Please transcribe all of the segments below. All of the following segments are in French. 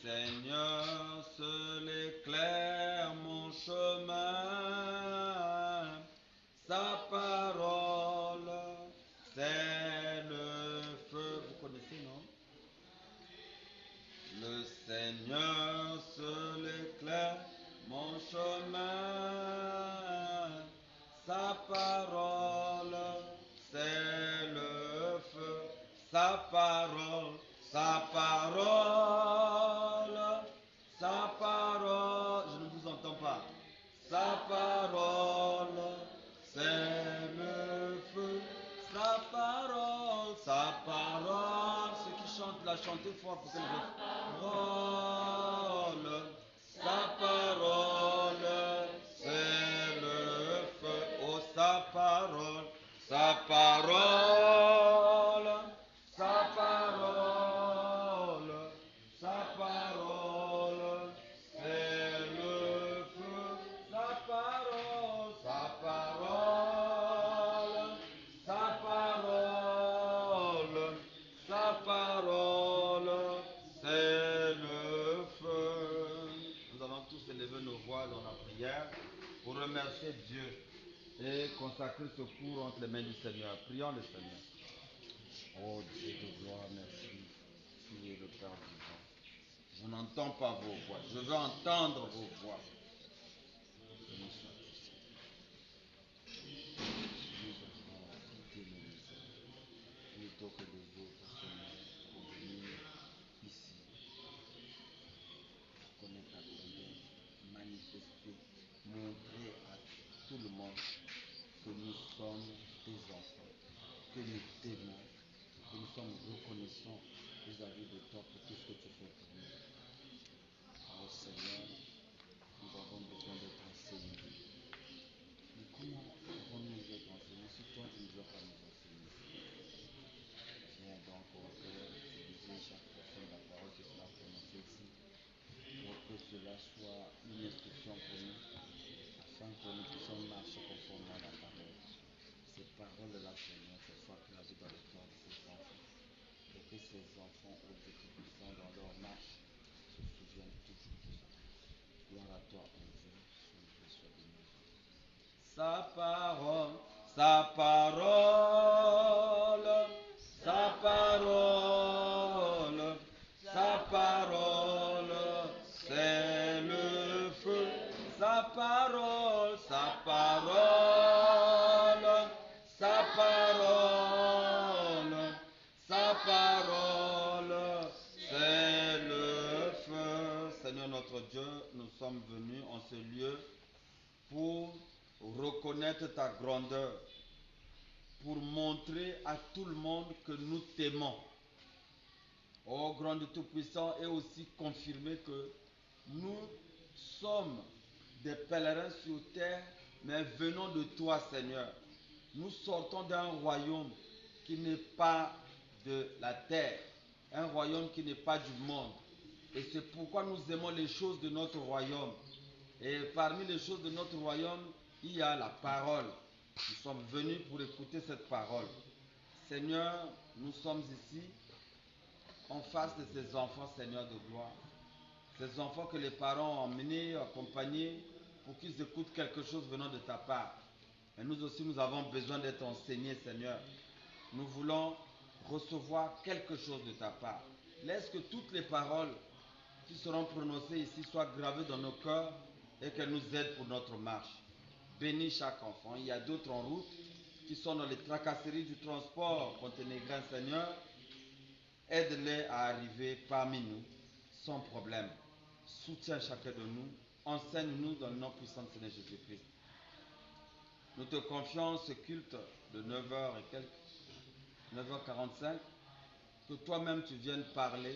Seigneur seul éclaire mon chemin. Sa parole, c'est le feu. Vous connaissez, non? Le Seigneur seul éclaire mon chemin. Sa parole, c'est le feu. Sa parole, sa parole, sa parole. Je ne vous entends pas. Sa parole, c'est le feu. Sa parole, sa parole. Ceux qui chantent, la chantez fort pour qu'elle parole. Sa parole, c'est le feu. Oh, sa parole, sa parole, sa parole, sa parole, c'est le feu. Sa parole, sa parole, sa parole, sa parole, c'est le feu. Nous allons tous élever nos voix dans la prière pour remercier Dieu et consacrer ce cours entre les mains du Seigneur. Prions le Seigneur. Oh Dieu de gloire, merci. Tu es le Père vivant. Je n'entends pas vos voix. Je veux entendre vos voix. Béni sois-tu, Seigneur. Nous avons quitté nos maisons plutôt que les autres, Seigneur, pour venir ici, connaître ta grandeur, manifester, montrer à tout le monde que nous sommes tes enfants, que nous t'aimons, que nous sommes reconnaissants vis-à-vis de toi pour tout ce que tu fais pour nous. Oh Seigneur, nous avons besoin d'être enseignés. Mais comment pouvons-nous être enseignés si toi tu ne veux pas nous enseigner? Viens donc au cœur, utiliser chaque portion de la parole que cela prononcée ici, pour que cela soit une instruction pour nous, afin que nous puissions marcher conformément à la parole. Ces paroles-là, Seigneur, qu'elles soient gravées dans le cœur de ces enfants, et que ces enfants, au Dieu Tout-Puissant, dans leur marche, se souviennent toujours de cela. Gloire à toi, mon Dieu, son Dieu soit béni. Sa parole, sa parole, sa parole, sa parole, c'est le feu. Sa parole, sa parole, sa parole, sa parole, c'est le feu. Seigneur notre Dieu, nous sommes venus en ce lieu pour reconnaître ta grandeur, pour montrer à tout le monde que nous t'aimons. Ô grand Dieu Tout-Puissant, et aussi confirmer que nous sommes des pèlerins sur terre, mais venons de toi, Seigneur. Nous sortons d'un royaume qui n'est pas de la terre, un royaume qui n'est pas du monde. Et c'est pourquoi nous aimons les choses de notre royaume. Et parmi les choses de notre royaume, il y a la parole. Nous sommes venus pour écouter cette parole. Seigneur, nous sommes ici en face de ces enfants, Seigneur de gloire. Ces enfants que les parents ont emmenés, accompagnés, pour qu'ils écoutent quelque chose venant de ta part. Et nous aussi, nous avons besoin d'être enseignés, Seigneur. Nous voulons recevoir quelque chose de ta part. Laisse que toutes les paroles qui seront prononcées ici soient gravées dans nos cœurs et qu'elles nous aident pour notre marche. Bénis chaque enfant. Il y a d'autres en route qui sont dans les tracasseries du transport monténégrin, Seigneur. Aide-les à arriver parmi nous sans problème. Soutiens chacun de nous. Enseigne-nous dans le nom puissant de Seigneur Jésus-Christ. Nous te confions ce culte de 9h et quelques, 9h45, que toi-même tu viennes parler,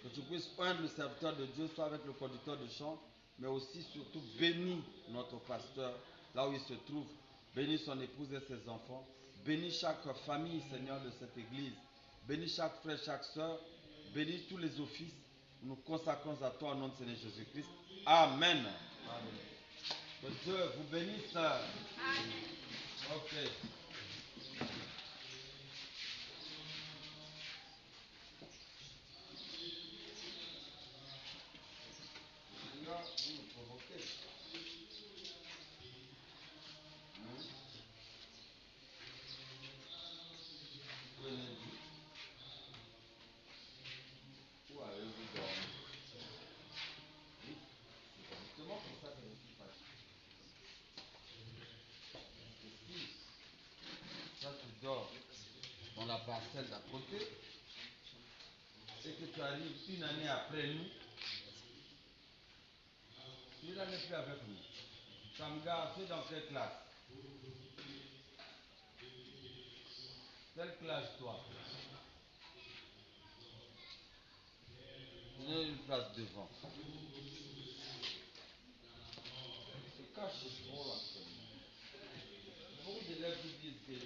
que tu puisses oindre le serviteur de Dieu, soit avec le conducteur de chant, mais aussi surtout bénis notre pasteur là où il se trouve, bénis son épouse et ses enfants, bénis chaque famille, Seigneur, de cette église, bénis chaque frère, chaque soeur, bénis tous les offices, nous consacrons à toi au nom de Seigneur Jésus-Christ. Amen. Amen. Que Dieu vous bénisse. Ok. vous me provoquez. Hein? Venez-y. Où avez-vous dormi? Oui, c'est justement pour ça que je suis fâché. Parce que si toi tu dors dans la parcelle d'à côté et que tu arrives une année après nous, celui-là n'est plus avec nous. Kamga, tu es dans quelle classe? Quelle classe toi? Tu as une place devant. Se cache trop actuellement. Beaucoup d'élèves qui disent que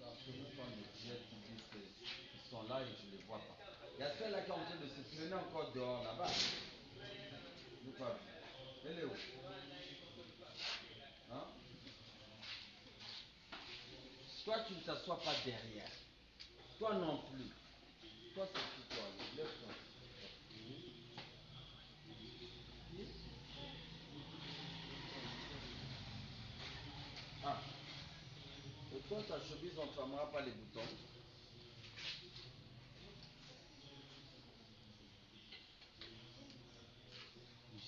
lorsque nous sommes des diètes, ils disent qu'ils sont là et je ne les vois pas. Il y a celle-là qui est en train de se traîner encore dehors là-bas. Je pas vu. Elle est où? Hein? Toi, tu ne t'assois pas derrière. Toi non plus. Toi, c'est qui toi? Lève-toi. Ah. Et toi, ta chemise, on ne fermera pas les boutons.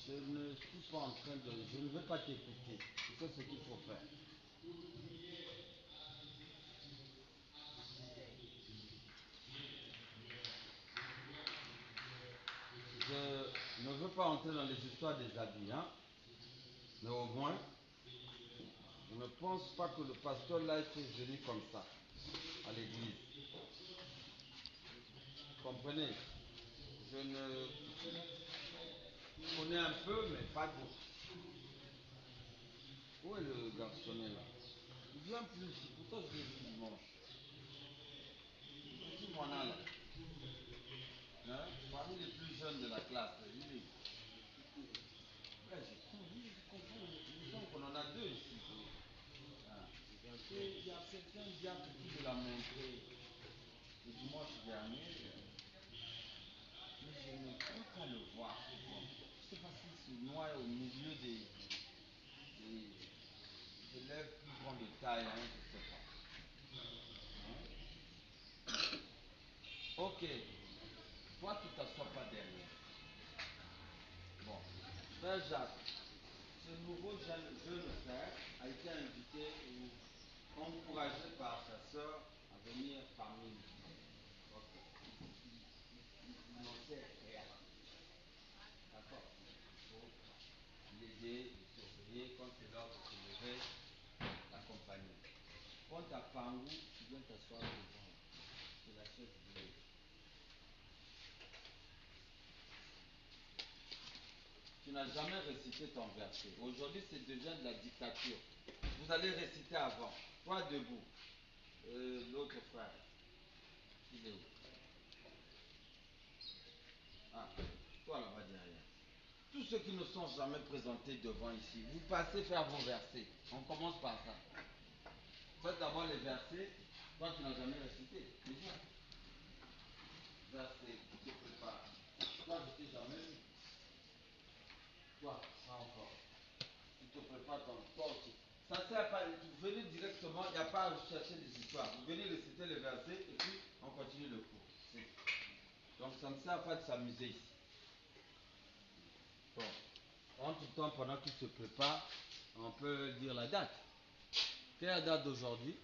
Je ne suis pas en train de... Je ne veux pas t'écouter. Tu sais ce qu'il faut faire. Je ne veux pas entrer dans les histoires des habits, hein. Mais au moins, je ne pense pas que le pasteur là est venu comme ça à l'église. Comprenez? Je ne connais un peu, mais pas beaucoup. Où est le garçonnet là? Il vient plus ici. Pourtant, je l'ai vu dimanche. C'est mon là. Hein? Parmi les plus jeunes de la classe, il est. Là, je comprends. Il me semble qu'on en a deux ici. Ah. Et il y a certains diacres qui me l'a montré le dimanche dernier, mais je ne crois pas le voir souvent. Je ne sais pas s'il se noie au milieu des élèves plus grands de taille, hein, je ne sais pas. Hein? Ok, toi tu ne t'assois pas derrière. Bon, frère Jacques, ce nouveau jeune frère a été invité ou encouragé par sa soeur à venir parmi nous. Ok. Il n'en sait rien. D'accord. Il faut l'aider, le surveiller quand c'est l'heure de se lever, l'accompagner. Quand tu as Pangou, tu viens t'asseoir devant. C'est la chaise bleue. Tu n'as jamais récité ton verset. Aujourd'hui, c'est devient de la dictature. Vous allez réciter avant. Toi debout. L'autre frère. Il est où? Ah, toi là-bas derrière. Tous ceux qui ne sont jamais présentés devant ici, vous passez faire vos versets. On commence par ça. Faites d'abord les versets. Toi, tu n'as jamais récité. Déjà. Verset, tu te prépares. Toi, je t'ai jamais vu. Toi, pas encore. Tu te prépares toi aussi. Ça ne sert pas. Vous venez directement, il n'y a pas à chercher des histoires. Vous venez réciter les versets et puis on continue le cours. Donc ça ne sert pas de s'amuser ici. Bon. En tout temps, pendant qu'il se prépare, on peut dire la date. Quelle est la date d'aujourd'hui?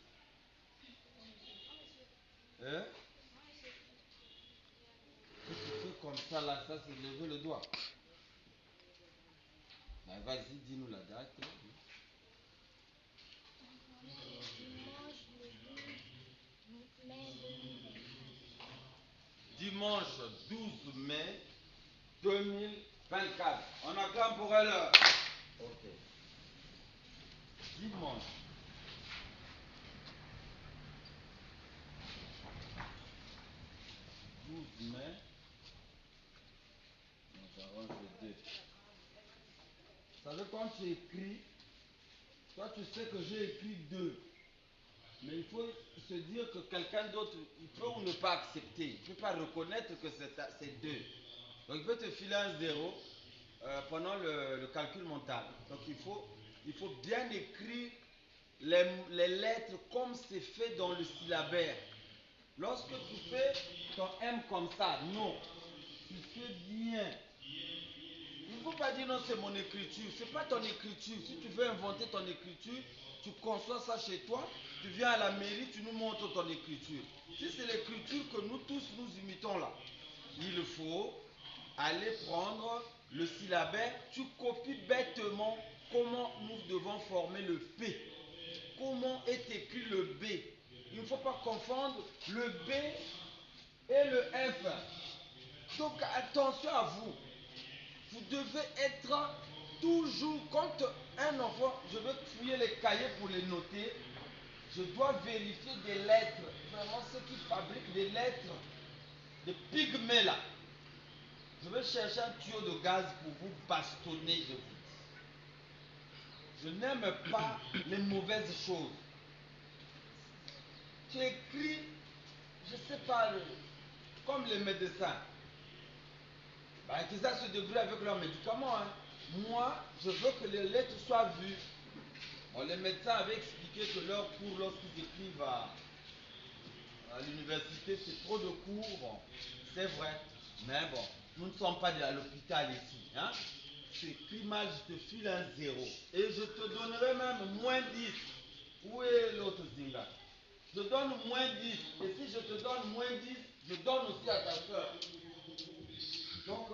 Hein? Si tu fais comme ça, là, ça c'est lever le doigt. Ben, vas-y, dis-nous la date. Dimanche 12 mai 2024. On acclame pour elle. Ok. Dimanche 12 mai. On s'arrange les deux. Ça veut quand tu écris, toi tu sais que j'ai écrit deux. Mais il faut se dire que quelqu'un d'autre, il peut ou ne pas accepter. Il ne peut pas reconnaître que c'est deux. Donc il peut te filer un 0 pendant le calcul mental. Donc il faut bien écrire les lettres comme c'est fait dans le syllabaire. Lorsque tu fais ton M comme ça, non, tu fais bien. Il ne faut pas dire non, c'est mon écriture. C'est pas ton écriture. Si tu veux inventer ton écriture, tu conçois ça chez toi, tu viens à la mairie, tu nous montres ton écriture. Si c'est l'écriture que nous tous nous imitons là, il faut aller prendre le syllabaire, tu copies bêtement comment nous devons former le P. Comment est écrit le B. Il ne faut pas confondre le B et le F. Donc attention à vous. Vous devez être toujours, quand un enfant, je veux fouiller les cahiers pour les noter, je dois vérifier des lettres. Vraiment ceux qui fabriquent des lettres, des pygmées là. Je vais chercher un tuyau de gaz pour vous bastonner, je vous dis. Je n'aime pas les mauvaises choses. Tu écris, je ne sais pas, comme les médecins. Bah, qu'ils se débrouillent avec leurs médicaments. Hein. Moi, je veux que les lettres soient vues. Bon, les médecins avaient expliqué que leur cours, lorsqu'ils écrivent à l'université, c'est trop de cours. Bon, c'est vrai. Mais bon, nous ne sommes pas à l'hôpital ici. Hein. Tu écris mal, je te file un 0. Et je te donnerai même moins 10. Où est l'autre Zinga? Je donne moins 10. Et si je te donne moins 10, je donne aussi à ta soeur. Donc,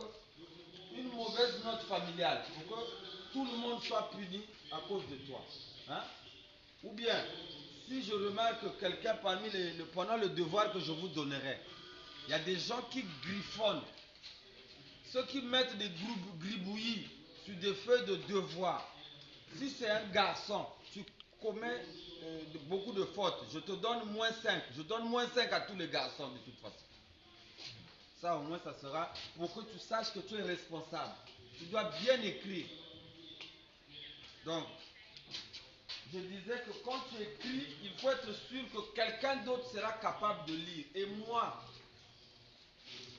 une mauvaise note familiale pour que tout le monde soit puni à cause de toi. Hein? Ou bien, si je remarque quelqu'un parmi pendant le devoir que je vous donnerai, il y a des gens qui griffonnent, ceux qui mettent des gribouillis sur des feuilles de devoir. Si c'est un garçon, tu commets beaucoup de fautes, je te donne moins 5. Je donne moins 5 à tous les garçons de toute façon. Ça au moins ça sera pour que tu saches que tu es responsable. Tu dois bien écrire. Donc, je disais que quand tu écris, il faut être sûr que quelqu'un d'autre sera capable de lire. Et moi,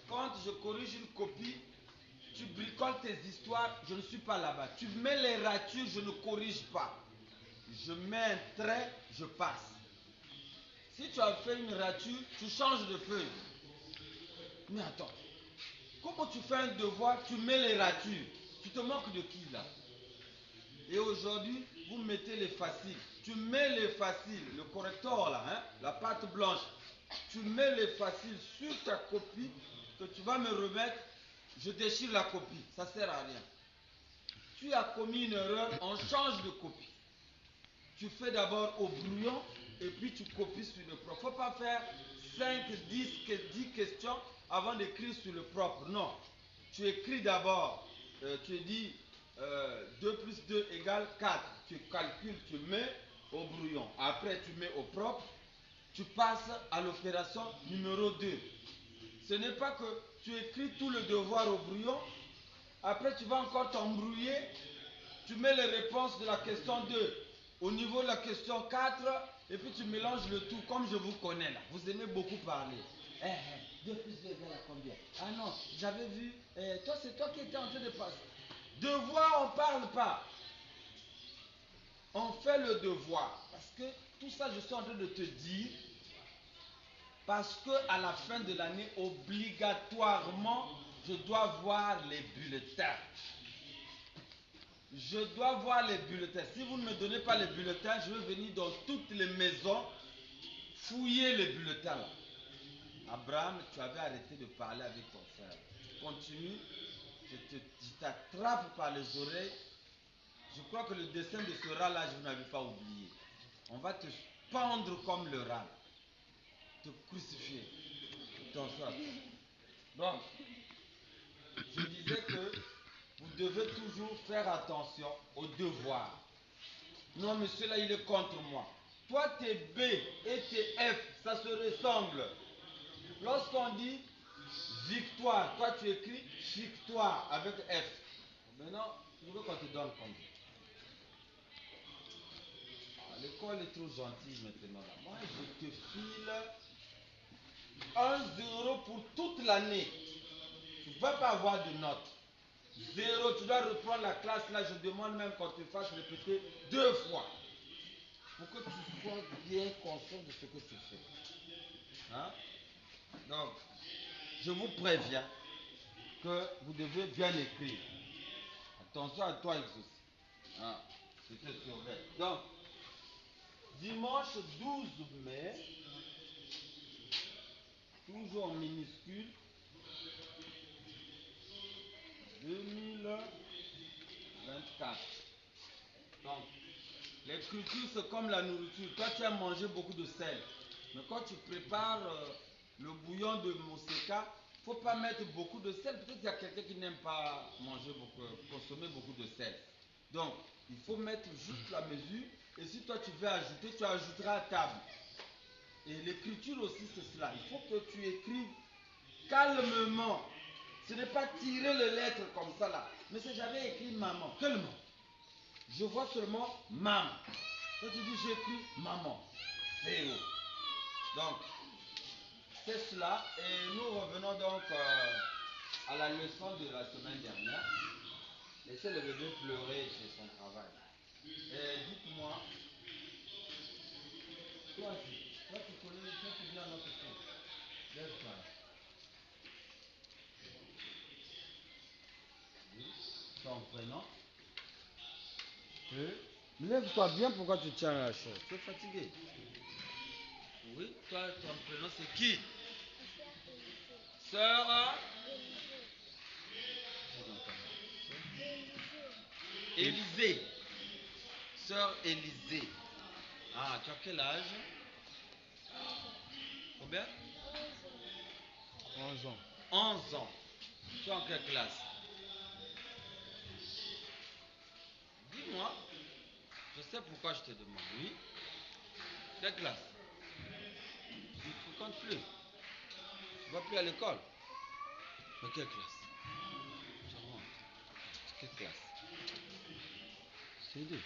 quand je corrige une copie, tu bricoles tes histoires, je ne suis pas là-bas. Tu mets les ratures, je ne corrige pas. Je mets un trait, je passe. Si tu as fait une rature, tu changes de feuille. Mais attends, comment tu fais un devoir, tu mets les ratures? Tu te moques de qui là? Et aujourd'hui, vous mettez les faciles. Tu mets les faciles, le correcteur là, hein, la pâte blanche. Tu mets les faciles sur ta copie que tu vas me remettre. Je déchire la copie. Ça ne sert à rien. Tu as commis une erreur, on change de copie. Tu fais d'abord au brouillon et puis tu copies sur le propre. Il ne faut pas faire 5, 10 questions avant d'écrire sur le propre. Non. Tu écris d'abord, tu dis 2 plus 2 égale 4. Tu calcules, tu mets au brouillon. Après, tu mets au propre. Tu passes à l'opération numéro 2. Ce n'est pas que tu écris tout le devoir au brouillon. Après, tu vas encore t'embrouiller. Tu mets les réponses de la question 2 au niveau de la question 4 et puis tu mélanges le tout comme je vous connais là. Vous aimez beaucoup parler. 2 plus 2 égale à combien? Ah non, j'avais vu. Toi, c'est toi qui étais en train de passer. Devoir, on ne parle pas. On fait le devoir. Parce que tout ça, je suis en train de te dire. Parce qu'à la fin de l'année, obligatoirement, je dois voir les bulletins. Je dois voir les bulletins. Si vous ne me donnez pas les bulletins, je vais venir dans toutes les maisons fouiller les bulletins. Là. Abraham, tu avais arrêté de parler avec ton frère. Continue, je t'attrape par les oreilles. Je crois que le dessin de ce rat-là, je n'avais pas oublié. On va te pendre comme le rat. Te crucifier. Attention. Donc, je disais que vous devez toujours faire attention aux devoirs. Non, monsieur, là, il est contre moi. Toi, tes B et tes F, ça se ressemble. Lorsqu'on dit victoire, toi, tu écris victoire avec F. Maintenant, je veux qu'on te donne combien? L'école est trop gentille maintenant. Là. Moi, je te file 1 0 pour toute l'année. Tu ne vas pas avoir de notes. 0, tu dois reprendre la classe. Là, je demande même qu'on te fasse répéter 2 fois. Pour que tu sois bien conscient de ce que tu fais. Hein? Donc, je vous préviens que vous devez bien écrire. Attention à toi, Exos. Hein? Je te surveille. Donc, dimanche 12 mai, toujours en minuscule, 2024. Donc, l'écriture, c'est comme la nourriture. Toi, tu as mangé beaucoup de sel. Mais quand tu prépares le bouillon de moussaka, il ne faut pas mettre beaucoup de sel. Peut-être qu'il y a quelqu'un qui n'aime pas manger beaucoup, consommer beaucoup de sel. Donc, il faut mettre juste la mesure. Et si toi, tu veux ajouter, tu ajouteras à table. Et l'écriture aussi, c'est cela. Il faut que tu écrives calmement. Ce n'est pas tirer les lettres comme ça là. Mais si j'avais écrit maman, quel mot? Je vois seulement maman. Quand tu dis j'écris maman, c'est où? Donc, c'est cela. Et nous revenons donc à la leçon de la semaine dernière. Laissez le bébé pleurer chez son travail. Et dites-moi, toi tu connais, toi tu viens à notre cours. Lève-toi. Oui. Ton prénom. Oui. Lève-toi bien, pourquoi tu tiens la chaise? Tu es fatigué. Oui, toi, ton prénom c'est qui? Sœur Élisée. Sœur Élisée. Ah, tu as quel âge? Combien? 11 ans. 11 ans. Tu es en quelle classe? Dis-moi. Je sais pourquoi je te demande. Oui. Quelle classe? Tu ne fréquentes plus. Tu ne vas plus à l'école. Mais quelle classe? Tu rentres. Quelle classe? C'est 2.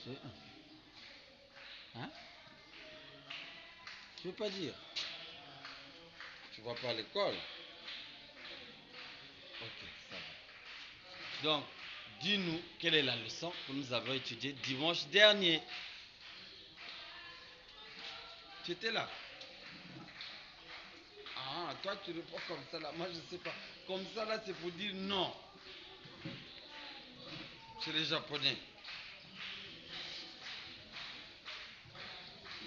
C'est 1. Hein? Tu ne veux pas dire? Tu ne vas pas à l'école? Ok, ça va. Donc, dis-nous quelle est la leçon que nous avons étudiée dimanche dernier. Tu étais là? Ah, toi tu réponds comme ça là. Moi je ne sais pas. Comme ça là, c'est pour dire non. Chez les Japonais.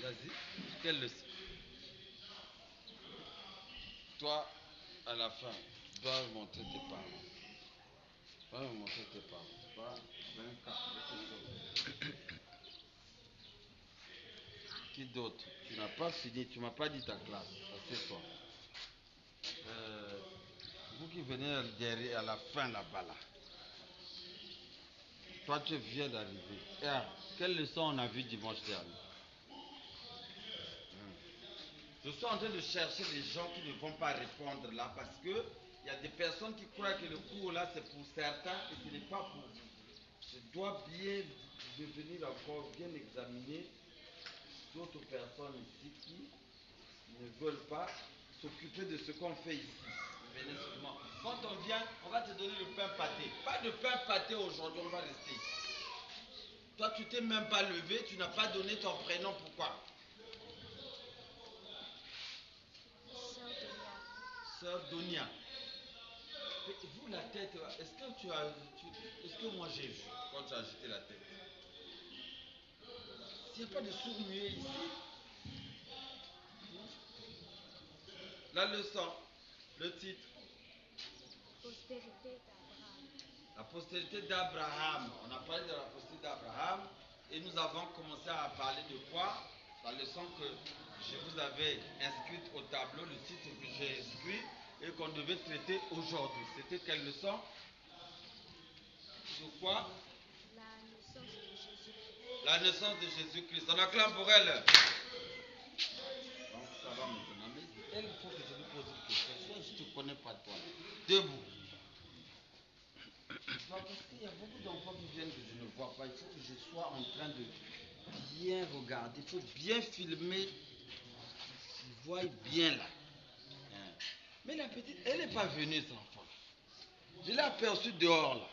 Vas-y. Quelle leçon? Toi, à la fin, tu dois montrer tes parents. Tu dois montrer tes parents. Tu dois 24. Qui d'autre? Tu n'as pas fini, tu m'as pas dit ta classe. Assieds-toi. Vous qui venez derrière, à la fin là-bas là. Toi tu viens d'arriver. Ah, quelle leçon on a vu dimanche dernier? Je suis en train de chercher des gens qui ne vont pas répondre là parce que il y a des personnes qui croient que le cours là c'est pour certains et ce n'est pas pour vous. Je dois bien devenir encore bien examiner d'autres personnes ici qui ne veulent pas s'occuper de ce qu'on fait ici. Venez seulement. Quand on vient, on va te donner le pain pâté. Pas de pain pâté aujourd'hui, on va rester ici. Toi, tu t'es même pas levé, tu n'as pas donné ton prénom, pourquoi? Sœur Donia. Vous, la tête, est-ce que est-ce que moi j'ai vu quand tu as agité la tête? S'il n'y a pas de sourd muet ici, la leçon, le titre, Postérité d'Abraham. la postérité d'Abraham. On a parlé de la postérité d'Abraham et nous avons commencé à parler de quoi? La leçon que je vous avais inscrite au tableau, le titre que j'ai inscrit et qu'on devait traiter aujourd'hui. C'était quelle leçon? Sur quoi? La naissance de Jésus-Christ. La naissance de Jésus-Christ. On acclame pour elle. Donc ça va maintenant. Mais elle, il faut que je lui pose une question. Soit je ne te connais pas toi. Debout. Parce qu'il y a beaucoup d'enfants qui viennent que je ne vois pas. Il faut que je sois en train de bien regarder. Il faut bien filmer. Ils voient bien là. Hein. Mais la petite, elle n'est pas venue, cet enfant. Je l'ai aperçue dehors, là.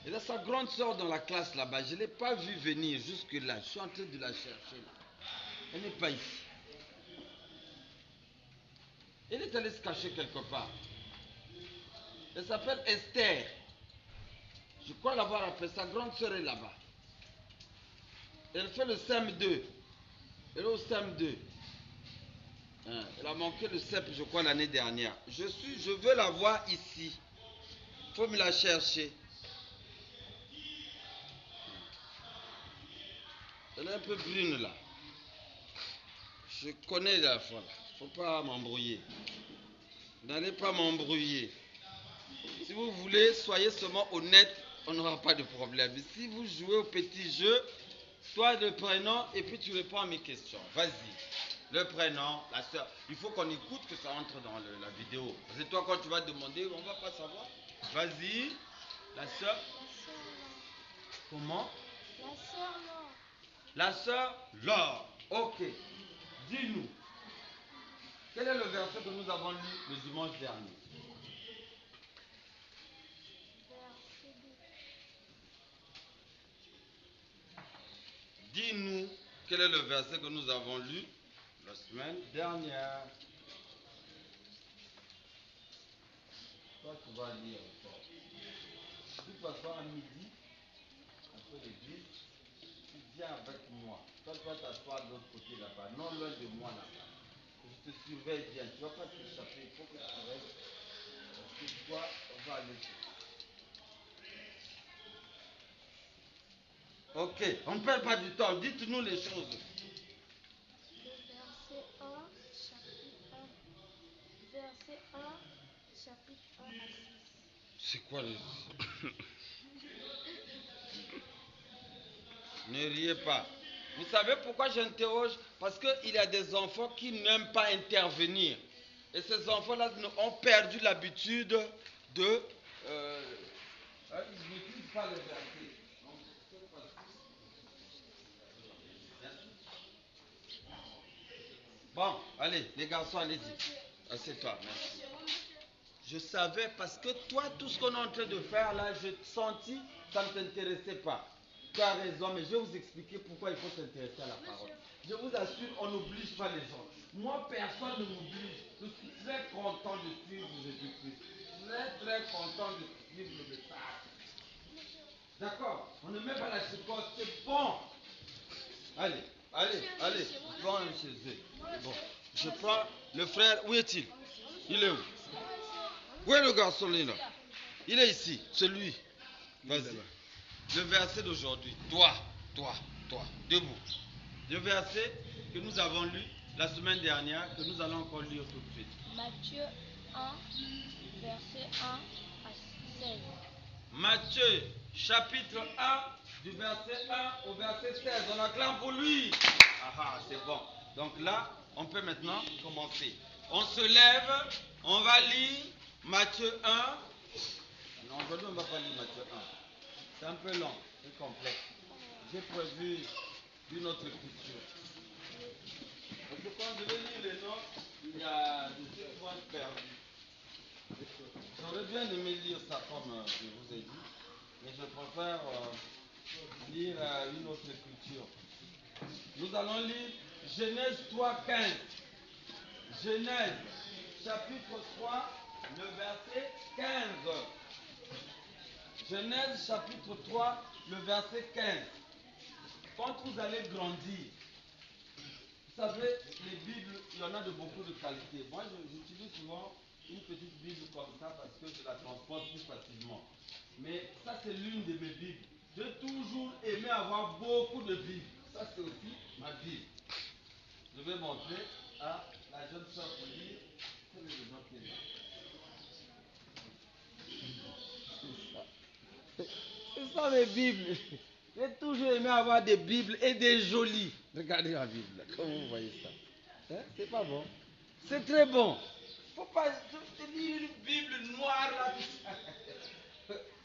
Et là, sa grande soeur dans la classe là-bas, je ne l'ai pas vue venir jusque-là. Je suis en train de la chercher. Là. Elle n'est pas ici. Elle est allée se cacher quelque part. Elle s'appelle Esther. Je crois l'avoir appelée. Sa grande soeur est là-bas. Elle fait le CM2. Elle est au CM2. Hein, elle a manqué le CEP, je crois, l'année dernière. Je veux la voir ici. Il faut me la chercher. Elle est un peu brune là. Je connais la fois là. Il ne faut pas m'embrouiller. N'allez pas m'embrouiller. Si vous voulez, soyez seulement honnête, on n'aura pas de problème. Mais si vous jouez au petit jeu, toi le prénom et puis tu réponds à mes questions. Vas-y. Le prénom, la soeur. Il faut qu'on écoute que ça entre dans la vidéo. Parce que toi, quand tu vas demander, on ne va pas savoir. Vas-y. La soeur. Comment? La sœur Laure. La soeur Laure. Ok. Dis-nous. Quel est le verset que nous avons lu le dimanche dernier? Verset 2. Dis-nous quel est le verset que nous avons lu la semaine dernière. Toi, tu vas lire encore. De toute façon, à midi, après l'église, tu viens avec moi. Toi, tu vas t'asseoir de l'autre côté là-bas, non loin de moi là-bas. Je te surveille bien. Tu ne vas pas t'échapper. Il faut que tu restes. Parce que toi, on va aller. Ok, on ne perd pas du temps. Dites-nous les choses. Le verset 1, chapitre 1. Verset 1, chapitre 1 à 6. C'est quoi le... Ne riez pas. Vous savez pourquoi j'interroge? Parce qu'il y a des enfants qui n'aiment pas intervenir. Et ces enfants-là ont perdu l'habitude de... ils n'utilisent pas les versets. Bon, allez, les garçons, allez-y. Assieds-toi, merci. Je savais parce que toi, tout ce qu'on est en train de faire là, je senti, ça ne t'intéressait pas. Tu as raison, mais je vais vous expliquer pourquoi il faut s'intéresser à la parole. Je vous assure, on n'oblige pas les gens. Moi, personne ne m'oblige. Je suis très content de suivre Jésus-Christ. Très content de suivre le message. D'accord? On ne met pas la chicotte, c'est bon. Allez, allez, prends chez eux. Bon, je prends le frère, où est-il? Il est où? Où est le garçon là? Il est ici, celui. Vas-y. Le verset d'aujourd'hui. Toi, debout. Le verset que nous avons lu la semaine dernière, que nous allons encore lire tout de suite. Matthieu 1, verset 1 à 16. Matthieu, chapitre 1, du verset 1 au verset 16. On acclame pour lui. Ah, c'est bon. Donc là, on peut maintenant commencer. On se lève, on va lire Matthieu 1. Non, aujourd'hui, on ne va pas lire Matthieu 1. C'est un peu long, c'est complexe. J'ai prévu une autre écriture. Parce que quand je vais lire les noms, il y a des trucs qui vont être perdus. J'aurais bien aimé lire ça comme je vous ai dit, mais je préfère lire une autre écriture. Nous allons lire Genèse 3, 15. Genèse, chapitre 3, le verset 15. Genèse, chapitre 3, le verset 15. Quand vous allez grandir, vous savez, les Bibles, il y en a de beaucoup de qualités. Moi, j'utilise souvent une petite Bible comme ça parce que je la transporte plus facilement. Mais ça, c'est l'une de mes Bibles. J'ai toujours aimé avoir beaucoup de Bibles. Ça, c'est aussi ma Bible. Je vais montrer à la jeune soeur pour lire. Quel est le nom qu'elle a? C'est ça mes Bibles. J'ai toujours aimé avoir des Bibles et des jolies. Regardez la Bible, comment vous voyez ça. Hein? C'est pas bon. C'est très bon. Faut pas lire une Bible noire là.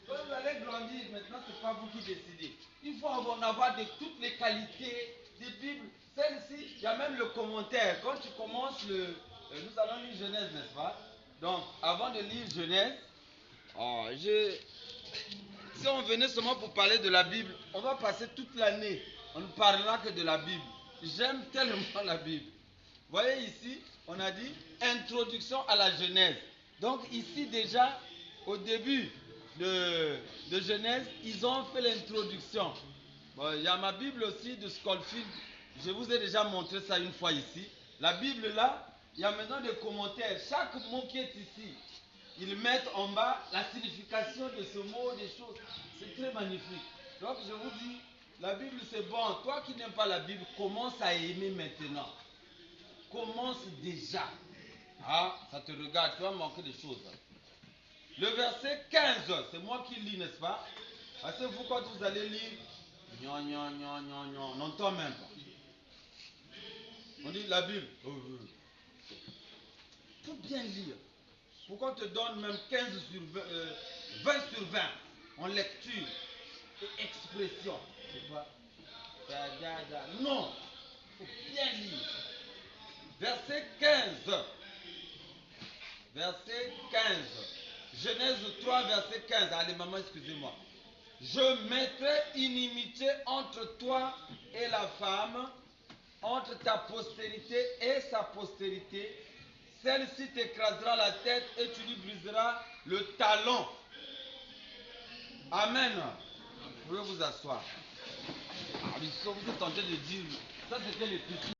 Quand vous allez grandir, maintenant, c'est pas vous qui décidez. Il faut en avoir de toutes les qualités des Bibles. Celle-ci, il y a même le commentaire. Quand tu commences nous allons lire Genèse, n'est-ce pas? Donc, avant de lire Genèse, si on venait seulement pour parler de la Bible, on va passer toute l'année. On ne parlera que de la Bible. J'aime tellement la Bible. Vous voyez ici, on a dit introduction à la Genèse. Donc ici déjà, au début de Genèse, ils ont fait l'introduction. Bon, il y a ma Bible aussi de Scofield. Je vous ai déjà montré ça une fois ici. La Bible là, il y a maintenant des commentaires. Chaque mot qui est ici, ils mettent en bas la signification de ce mot, des choses. C'est très magnifique. Donc je vous dis, la Bible c'est bon. Toi qui n'aimes pas la Bible, commence à aimer maintenant. Commence déjà. Ah, ça te regarde, tu vas manquer de choses. Le verset 15, c'est moi qui lis, n'est-ce pas? Parce que vous, quand vous allez lire, on n'entend même pas. On dit la Bible. Faut bien lire. Pourquoi on te donne même 15 sur 20 sur 20 en lecture et expression? C'est pas. Non, il faut bien lire. Verset 15. Verset 15. Genèse 3, verset 15. Allez, maman, excusez-moi. Je mettrai inimitié entre toi et la femme, entre ta postérité et sa postérité. Celle-ci t'écrasera la tête et tu lui briseras le talon. Amen. Vous pouvez vous asseoir. Vous êtes en train de dire, ça c'était le petit.